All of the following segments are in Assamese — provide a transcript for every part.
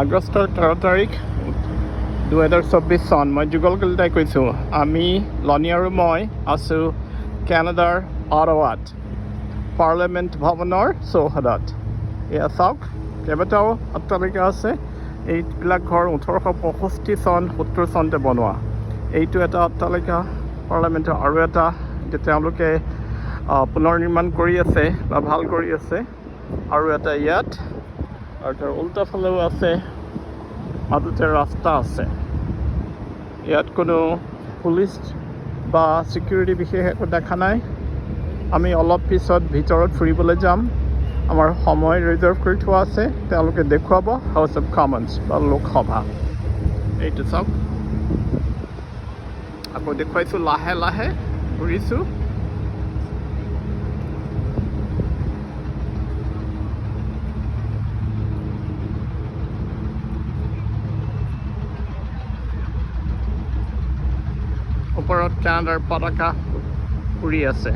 আগষ্টৰ 13 তাৰিখ 2024 চন। মই যুগল কলিতাই কৈছোঁ। আমি লনি আৰু মই আছোঁ কেনাডাৰ অটাৱাত পাৰ্লিয়ামেণ্ট ভৱনৰ চৌহদত। এয়া চাওক, কেইবাটাও অট্টালিকা আছে। এইবিলাক ঘৰ 1865 চন 70 চনতে বনোৱা। এইটো এটা অট্টালিকা পাৰ্লিয়ামেণ্টৰ, আৰু এটা এতিয়া তেওঁলোকে পুনৰ নিৰ্মাণ কৰি আছে বা ভাল কৰি আছে, আৰু এটা ইয়াত, আৰু তাৰ উল্টা ফালেও আছে, মাজতে ৰাস্তা আছে। ইয়াত কোনো পুলিচ বা ছিকিউৰিটি বিশেষ একো দেখা নাই। আমি অলপ পিছত ভিতৰত ফুৰিবলৈ যাম। আমাৰ সময় ৰিজাৰ্ভ কৰি থোৱা আছে। তেওঁলোকে দেখুৱাব হাউচ অফ কমন্স বা লোকসভা। এইটো চাওক, আকৌ দেখুৱাইছোঁ, লাহে লাহে ঘূৰিছোঁ। ওপৰত কেনাডাৰ পতাকা উৰি আছে।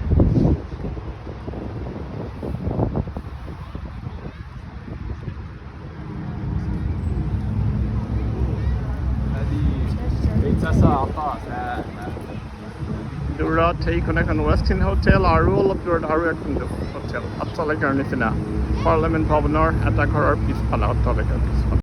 দূৰত সেইখন এখন ৱেষ্টিন হোটেল, আৰু অলপ দূৰত আৰু এখন হোটেল, অট্টালিকাৰ নিচিনা পাৰ্লিয়ামেণ্ট ভৱনৰ এটা ঘৰৰ পিছফালে, অট্টালিকাৰ পিছফালে।